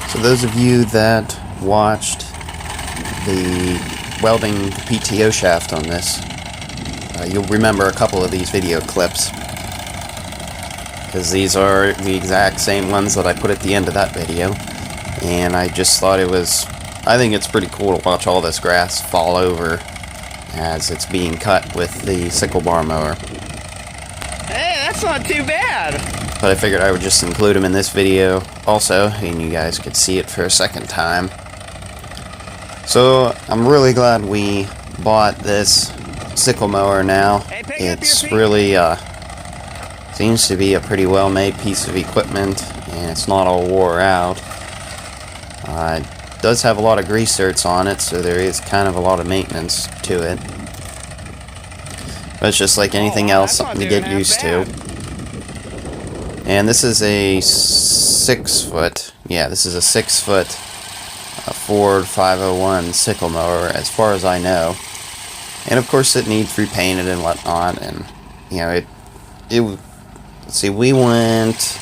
So those of you that watched the welding PTO shaft on this, you'll remember a couple of these video clips, because these are the exact same ones that I put at the end of that video. And I just thought I think it's pretty cool to watch all this grass fall over as it's being cut with the sickle bar mower. Hey, that's not too bad. But I figured I would just include them in this video also, and you guys could see it for a second time. So I'm really glad we bought this sickle mower now. It's really seems to be a pretty well made piece of equipment, and it's not all wore out. It does have a lot of grease zerks on it, so there is kind of a lot of maintenance to it. But it's just like anything else, something to get used to. And this is a 6-foot, this is a 6-foot Ford 501 sickle mower, as far as I know. And of course it needs repainted and whatnot, and you know, let's see, we went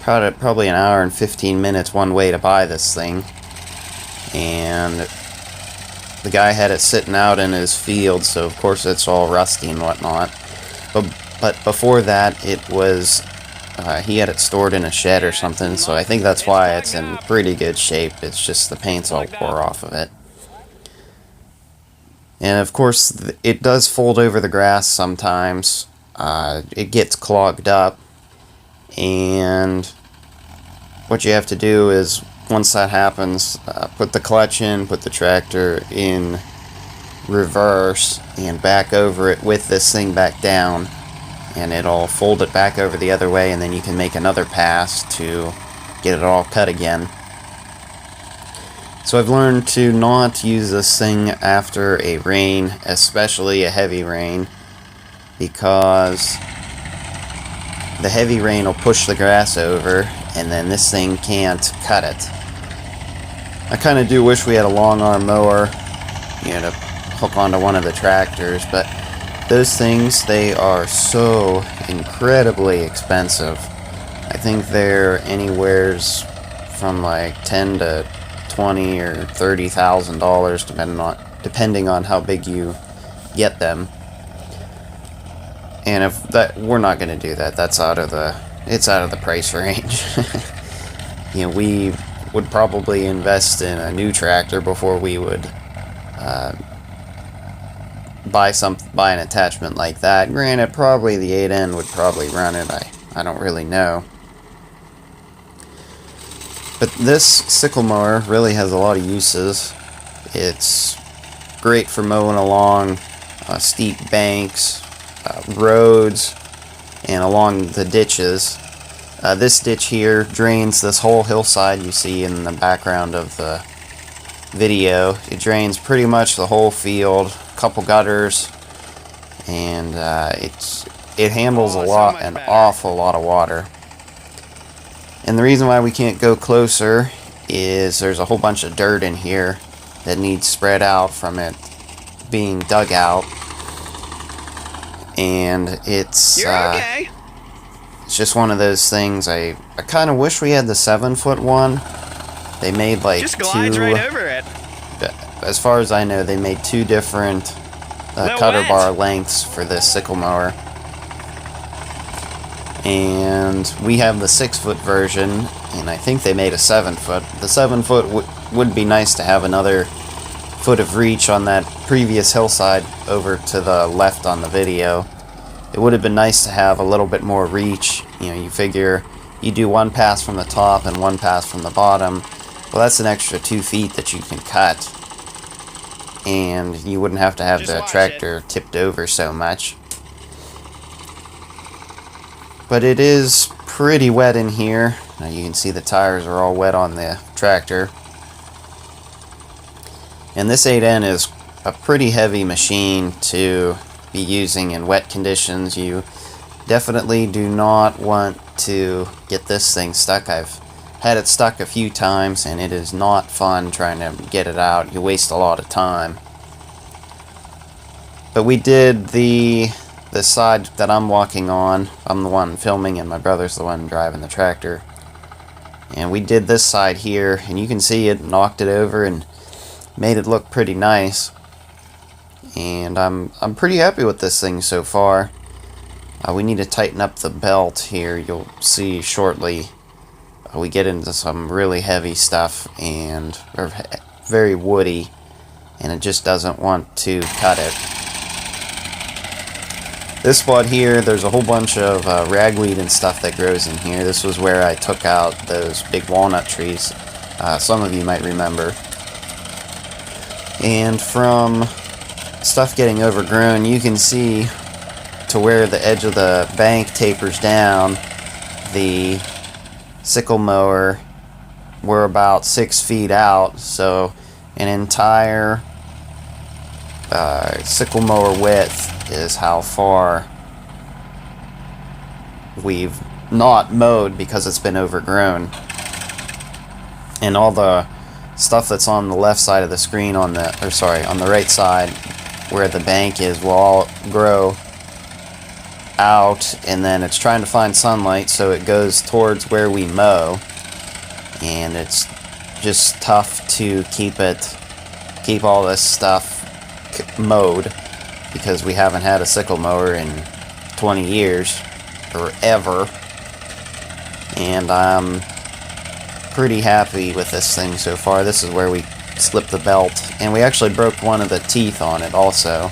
probably an hour and 15 minutes one way to buy this thing, and the guy had it sitting out in his field, so of course it's all rusty and whatnot. But before that, it was he had it stored in a shed or something, so I think that's why it's in pretty good shape. It's just the paint's all wore off of it. And of course, it does fold over the grass sometimes. It gets clogged up, and what you have to do is, once that happens, put the clutch in, put the tractor in reverse, and back over it with this thing back down, and it'll fold it back over the other way, and then you can make another pass to get it all cut again. So I've learned to not use this thing after a rain, especially a heavy rain, because the heavy rain will push the grass over, and then this thing can't cut it. I kind of do wish we had a long arm mower, to hook onto one of the tractors, but those things, they are so incredibly expensive. I think they're anywheres from like $10,000 to $20,000 or $30,000, depending on how big you get them. And if that, we're not going to do that. It's out of the price range. We would probably invest in a new tractor before we would buy an attachment like that. Granted, probably the 8N would probably run it. I don't really know. But this sickle mower really has a lot of uses. It's great for mowing along steep banks, roads, and along the ditches. This ditch here drains this whole hillside you see in the background of the video. It drains pretty much the whole field, a couple gutters, and it handles an awful lot of water. And the reason why we can't go closer is there's a whole bunch of dirt in here that needs spread out from it being dug out. And it's okay. It's just one of those things. I kind of wish we had the 7-foot one. They made like just glides right over it. As far as I know, they made 2 different cutter bar lengths for this sickle mower. And we have the 6-foot version, and I think they made a 7-foot. The 7-foot would be nice to have another foot of reach on that previous hillside over to the left on the video. It would have been nice to have a little bit more reach. You figure you do one pass from the top and one pass from the bottom. Well, that's an extra 2 feet that you can cut, and you wouldn't have to have the tractor tipped over so much. But it is pretty wet in here. Now you can see the tires are all wet on the tractor. And this 8N is a pretty heavy machine to be using in wet conditions. You definitely do not want to get this thing stuck. I've had it stuck a few times, and it is not fun trying to get it out. You waste a lot of time. But we did the side that I'm walking on. I'm the one filming, and my brother's the one driving the tractor. And we did this side here, and you can see it knocked it over and made it look pretty nice. And I'm pretty happy with this thing so far. We need to tighten up the belt here. You'll see shortly we get into some really heavy stuff and very woody, and it just doesn't want to cut it. This spot here, there's a whole bunch of ragweed and stuff that grows in here. This was where I took out those big walnut trees. Some of you might remember. And from stuff getting overgrown, you can see to where the edge of the bank tapers down, the sickle mower, we're about 6 feet out, so an entire sickle mower width is how far we've not mowed because it's been overgrown. And all the stuff that's on the left side of the screen on the right side where the bank is will all grow out, and then it's trying to find sunlight, so it goes towards where we mow, and it's just tough to keep all this stuff mowed because we haven't had a sickle mower in 20 years or ever. And I'm pretty happy with this thing so far. This is where we slipped the belt, and we actually broke one of the teeth on it also.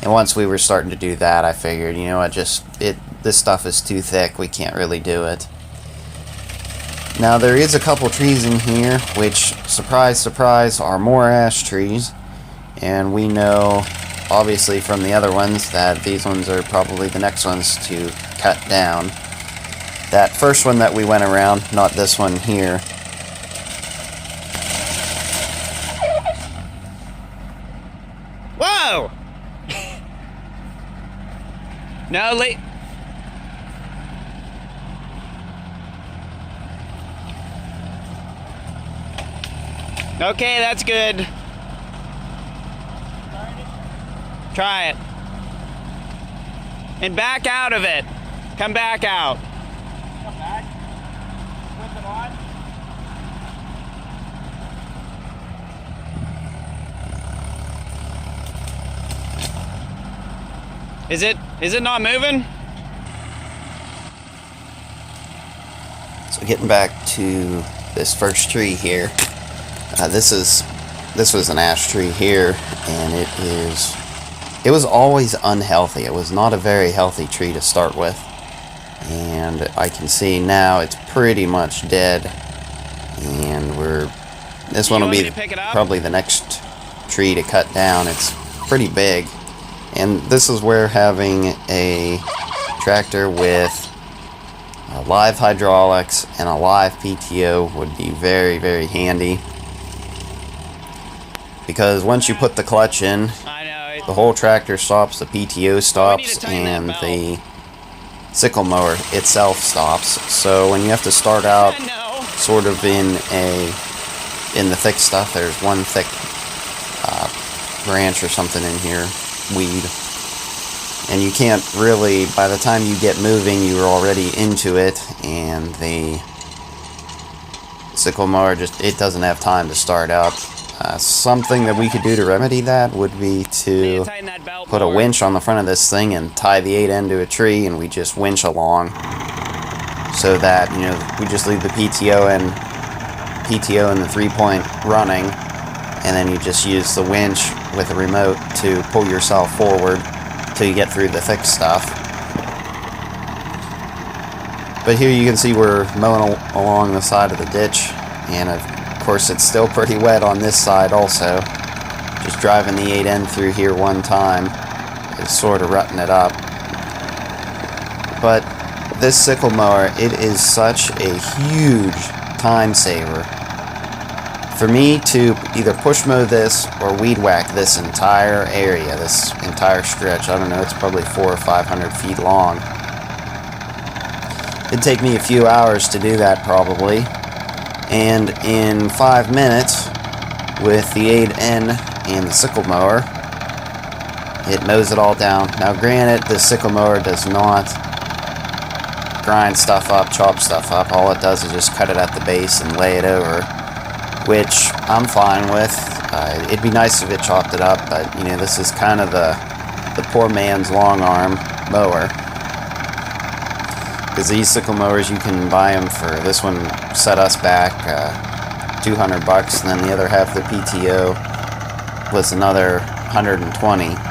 And once we were starting to do that, I figured, you know what, this stuff is too thick, we can't really do it. Now there is a couple trees in here which, surprise surprise, are more ash trees, and we know obviously from the other ones that these ones are probably the next ones to cut down. That first one that we went around, not this one here, Whoa! No, okay, that's good. Try it. And back out of it. Come back out. Come back. Whip it on. Is it not moving? So getting back to this first tree here, this was an ash tree here, and it was always unhealthy. It was not a very healthy tree to start with, and I can see now it's pretty much dead. And this one will be probably the next tree to cut down. It's pretty big, and this is where having a tractor with live hydraulics and a live PTO would be very, very handy, because once you put the clutch in, the whole tractor stops, the PTO stops, and the sickle mower itself stops. So when you have to start out sort of in the thick stuff, there's one thick branch or something in here, weed, and you can't really, by the time you get moving, you're already into it, and the sickle mower it doesn't have time to start up. Something that we could do to remedy that would be to put a winch on the front of this thing and tie the 8N to a tree, and we just winch along, so that, you know, we just leave the PTO and the 3-point running, and then you just use the winch with a remote to pull yourself forward till you get through the thick stuff. But here you can see we're mowing along the side of the ditch, and of course it's still pretty wet on this side also. Just driving the 8N through here one time is sort of rutting it up. But this sickle mower, it is such a huge time saver. For me to either push mow this or weed whack this entire area, this entire stretch, I don't know, it's probably 400 or 500 feet long. It'd take me a few hours to do that probably, and in 5 minutes with the 8N and the sickle mower, it mows it all down. Now granted, the sickle mower does not grind stuff up, chop stuff up. All it does is just cut it at the base and lay it over, which I'm fine with. It'd be nice if it chopped it up, but you know, this is kind of the poor man's long arm mower. Because these sickle mowers, you can buy them for, this one set us back $200, and then the other half of the PTO was another $120.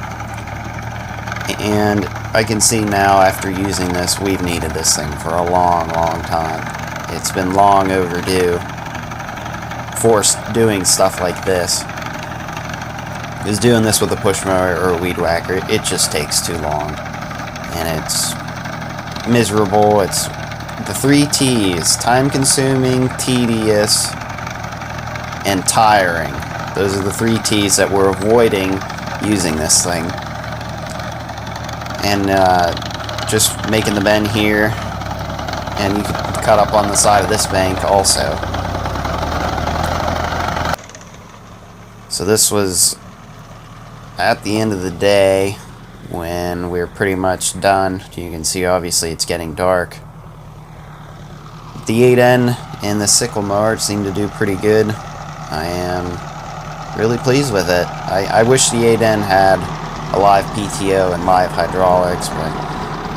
And I can see now, after using this, we've needed this thing for a long, long time. It's been long overdue for doing stuff like this. Because doing this with a push mower or a weed whacker, it just takes too long. And it's miserable. It's the 3 T's: time consuming, tedious, and tiring. Those are the 3 T's that we're avoiding using this thing. And just making the bend here, and you can cut up on the side of this bank also. So this was at the end of the day when we're pretty much done. You can see obviously it's getting dark. The 8N and the sickle mower seem to do pretty good. I am really pleased with it. I wish the 8N had a live PTO and live hydraulics, but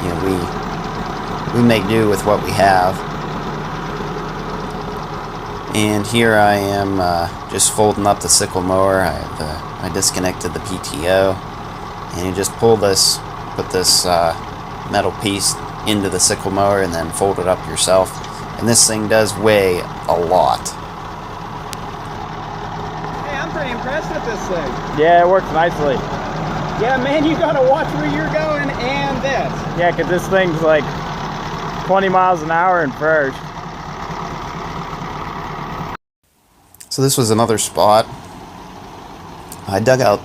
you know, we make do with what we have. And here I am just folding up the sickle mower. I disconnected the PTO, and you just put this metal piece into the sickle mower and then fold it up yourself. And this thing does weigh a lot. Hey, I'm pretty impressed with this thing. Yeah, it works nicely. Yeah, man, you gotta watch where you're going and this. Yeah, because this thing's like 20 miles an hour in first. So this was another spot. I dug out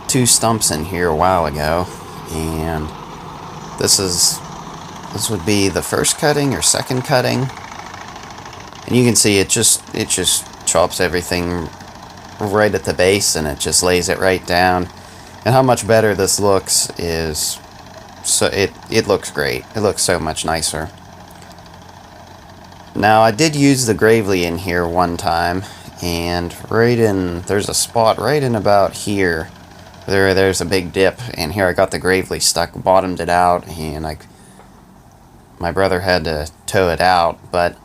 2 stumps in here a while ago, and this would be the first cutting or second cutting. And you can see it just chops everything right at the base, and it just lays it right down. And how much better this looks is, so it looks great. It looks so much nicer. Now I did use the Gravely in here one time, and there's a spot right in about here. There's a big dip, and here I got the Gravely stuck, bottomed it out, and my brother had to tow it out. But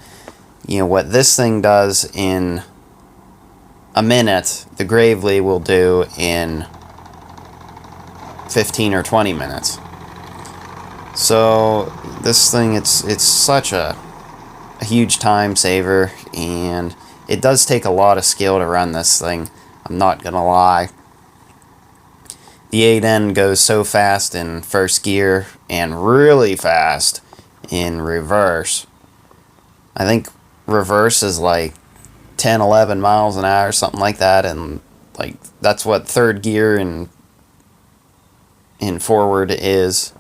you know what this thing does in a minute, the Gravely will do in 15 or 20 minutes. So this thing, it's such a huge time saver, and it does take a lot of skill to run this thing. I'm not gonna lie. The 8N goes so fast in first gear and really fast in reverse. I think reverse is like 10, 11 miles an hour, something like that, and like that's what third gear in forward is.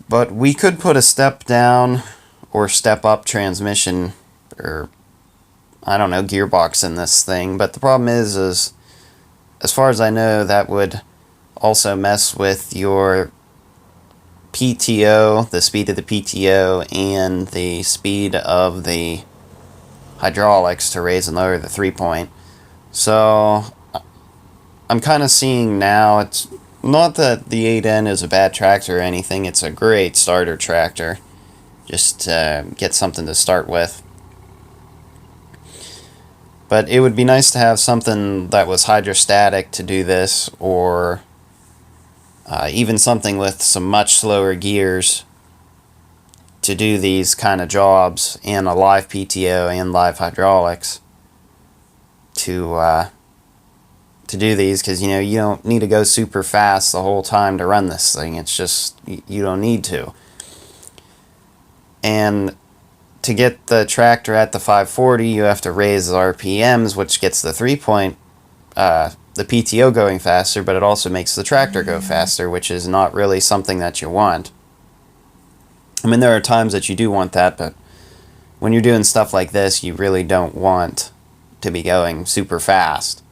But we could put a step down or step up transmission, or I don't know, gearbox in this thing. But the problem is as far as I know, that would also mess with your PTO, the speed of the PTO, and the speed of the hydraulics to raise and lower the 3-point. So I'm kind of seeing now, it's not that the 8N is a bad tractor or anything, it's a great starter tractor. Just get something to start with. But it would be nice to have something that was hydrostatic to do this, or even something with some much slower gears to do these kind of jobs, and a live PTO and live hydraulics to do these, because you don't need to go super fast the whole time to run this thing. It's just, you don't need to. And to get the tractor at the 540, you have to raise the RPMs, which gets the 3-point, the PTO going faster, but it also makes the tractor go faster, which is not really something that you want. I mean, there are times that you do want that, but when you're doing stuff like this, you really don't want to be going super fast.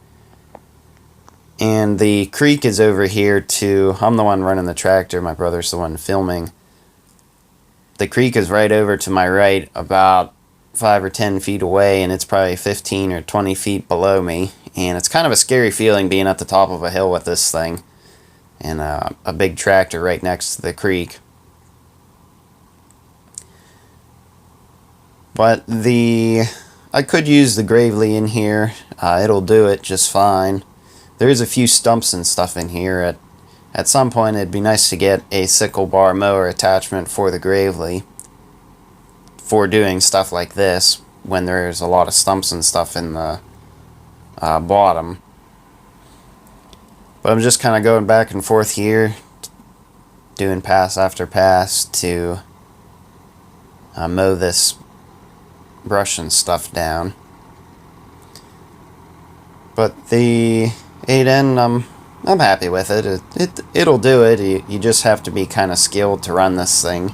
And the creek is over here too. I'm the one running the tractor, my brother's the one filming. the creek is right over to my right, about 5 or 10 feet away, and it's probably 15 or 20 feet below me. And it's kind of a scary feeling being at the top of a hill with this thing and a big tractor right next to the creek. But I could use the Gravely in here. It'll do it just fine. There's a few stumps and stuff in here. At some point it'd be nice to get a sickle bar mower attachment for the Gravely for doing stuff like this when there's a lot of stumps and stuff in the bottom. But I'm just kind of going back and forth here, doing pass after pass to mow this brush and stuff down. But the 8N, I'm happy with it. It'll do it. You just have to be kind of skilled to run this thing.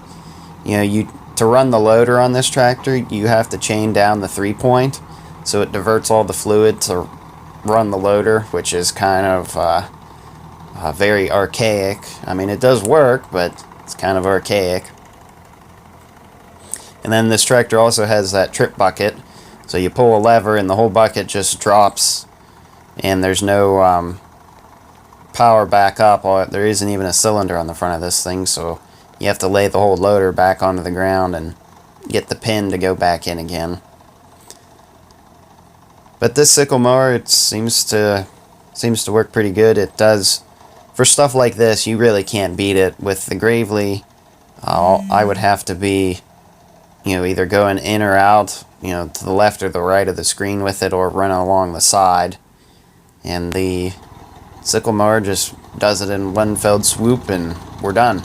You know, to run the loader on this tractor, you have to chain down the 3-point, so it diverts all the fluid to run the loader, which is kind of very archaic. I mean, it does work, but it's kind of archaic. And then this tractor also has that trip bucket, so you pull a lever and the whole bucket just drops, and there's no power back up. There isn't even a cylinder on the front of this thing, so you have to lay the whole loader back onto the ground and get the pin to go back in again. But this sickle mower, it seems to work pretty good. It does, for stuff like this, you really can't beat it. With the Gravely, I would have to be, either going in or out, to the left or the right of the screen with it, or running along the side. And the sickle mower just does it in one fell swoop, and we're done.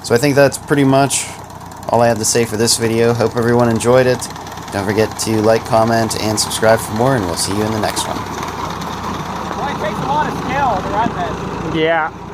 So I think that's pretty much all I have to say for this video. Hope everyone enjoyed it. Don't forget to like, comment, and subscribe for more, and we'll see you in the next one. Well, it takes a lot of skill to run this. Yeah.